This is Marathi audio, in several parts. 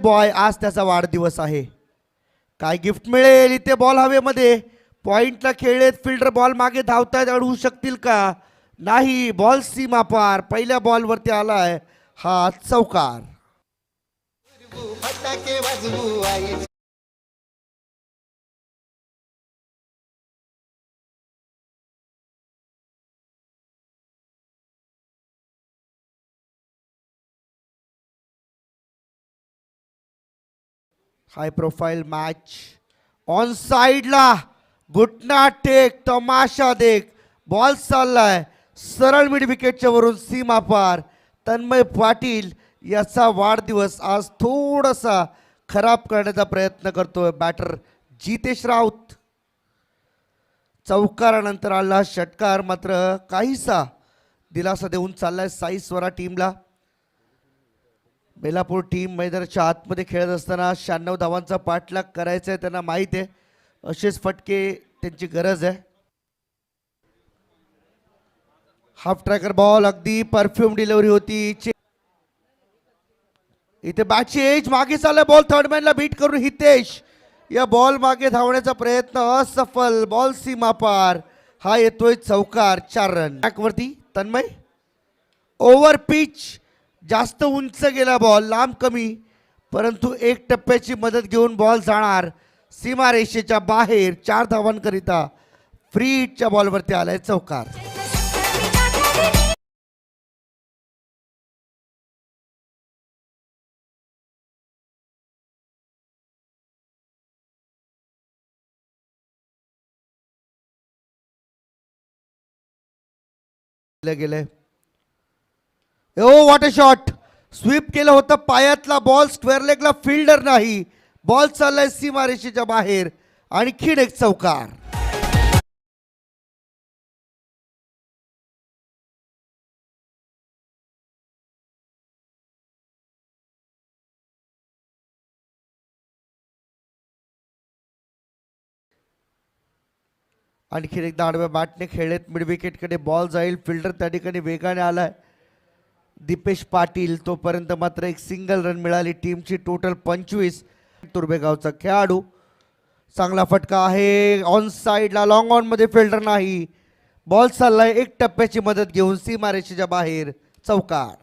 बॉय आज त्याचा वाढदिवस आहे. काय गिफ्ट मिळेल? इथे बॉल हवेमध्ये पॉइंटला खेळलेत फिल्डर बॉल मागे धावतायत, अडवू शकतील का? नाही, बॉल सीमा पार. पहिल्या बॉलवरती आलाय हा चौकार. फटाके वाजवू आई. हाय प्रोफाईल मॅच ऑन साइडला घुटना टेक तमाशा देख. बॉल चाललाय सरळ मिड विकेटच्या वरून सीमा पार. तन्मय पाटील याचा वाढदिवस आज थोडासा खराब करण्याचा प्रयत्न करतोय बॅटर जितेश राऊत. चौकारानंतर आला षटकार मात्र काहीसा दिलासा देऊन चाललाय साई स्वरा टीमला. बेलापूर टीम मैदानाच्या आतमध्ये खेळत असताना 96 धावांचा पाठलाग करायचा आहे त्यांना माहीत आहे. असेच फटके त्यांची गरज आहे. हाफ ट्रॅकर बॉल अगदी परफ्यूम डिलिव्हरी होती. इथे बॅटची एज मागे चालला बॉल थर्ड मॅनला बीट करून हितेश या बॉल मागे धावण्याचा प्रयत्न असफल. बॉल सीमा पार. हा येतोय चौकार. 4 रन वरती. तन्मय ओव्हर पिच जास्त उंच गेला बॉल लांब कमी, परंतु एक टप्प्याची मदत घेऊन बॉल जाणार सीमारेषेच्या बाहेर. 4 धावांकरिता फ्री हिटच्या बॉलवरती आलाय चौकार. गेले ओ व्हॉट अ शॉट. स्वीप केलं होतं पायातला बॉल स्क्वेअर लेगला. फिल्डर नाही. बॉल चाललाय सीमारेषेच्या बाहेर. आणखीन एक चौकार. आणखीन एकदा आडव्या बॅटने खेळलेत मिड विकेटकडे बॉल जाईल. फिल्डर त्या ठिकाणी वेगाने आलाय दीपेश पाटील. तोपर्यंत मात्र एक सिंगल रन मिळाली टीमची. टोटल 25. तुर्भेगावचा खेळाडू. चांगला फटका आहे ऑन साइडला. लॉंग ऑन मध्ये फिल्डर नाही. बॉल चाललाय एक टप्प्याची मदत घेऊन सीमारेषेच्या बाहेर. चौकार.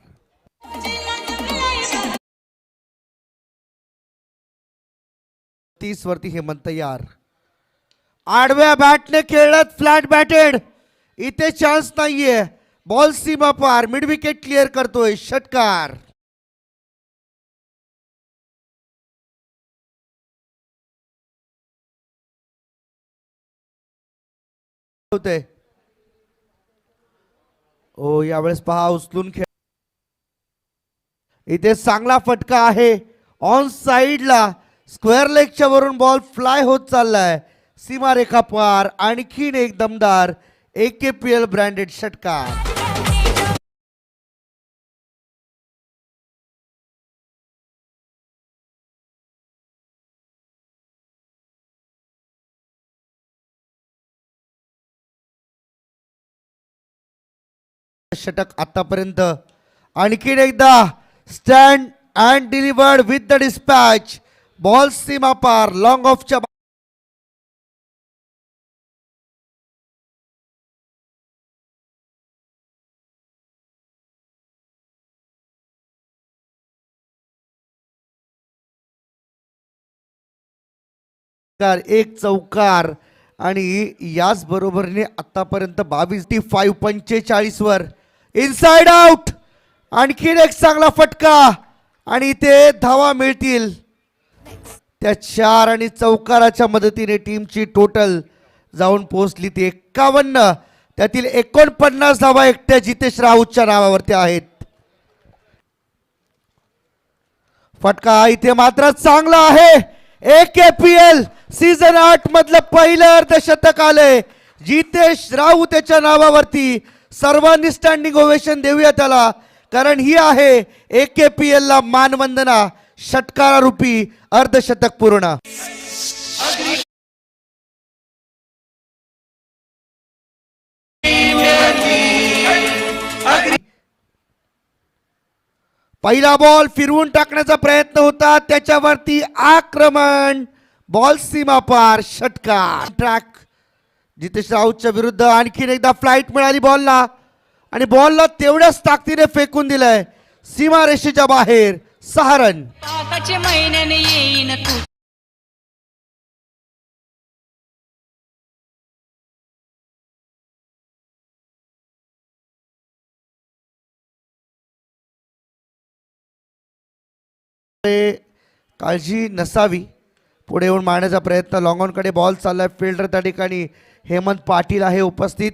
तीस वरती हेमंत यार. आडव्या बॅटने खेळत फ्लॅट बॅटेड. इथे चान्स नाहीये. बॉल सीमा पार. मिड विकेट क्लिअर करतोय. षटकार. होते ओ यावेळेस पहा उचलून खेळ. इथे चांगला फटका आहे ऑन साइडला. स्क्वेअर लेगच्या वरून बॉल फ्लाय होत चाललाय सीमारेखा पार. आणखीन एक दमदार AKPL ब्रँडेड षटकार. षटक आतापर्यंत. आणखीन एकदा stand and delivered with the dispatch. Ball सीमा पार. लॉंग ऑफच्या एक चौकार. आणि याच बरोबरीने आतापर्यंत 22 45 वर इनसाइड आउट. आणखीन एक चांगला फटका आणि इथे धावा मिळतील. त्या 4 आणि चौकाराच्या मदतीने टीमची टोटल जाऊन पोहोचली ती 51. त्यातील 49 धावा एकट्या जितेश राऊतच्या नावावरती आहेत. फटका इथे मात्र चांगला आहे. AKPL सीझन 8 मधलं पहिलं अर्धशतक आलंय जितेश राऊत याच्या नावावरती. सर्वांनी स्टँडिंग ओवेशन देऊया त्याला, कारण ही आहे AKPL ला मानवंदना. षटकारारूपी अर्धशतक पूर्ण. पहिला बॉल फिरवून टाकण्याचा प्रयत्न होता, त्याच्यावरती आक्रमण, बॉल सीमा पार, षटकार. ट्रॅक जितेश राऊतच्या विरुद्ध आणखीन एकदा फ्लाइट मिळाली बॉलला आणि बॉलला तेवढ्याच ताकदीने फेकून दिलंय सीमा रेषेच्या बाहेर. 6 रन. पाकाचे महिन्याने येईन तू. काळजी नसावी. पुढे येऊन मारण्याचा प्रयत्न, लॉंग ऑन कडे बॉल चाललाय. फिल्डर त्या ठिकाणी हेमंत पाटील आहे उपस्थित.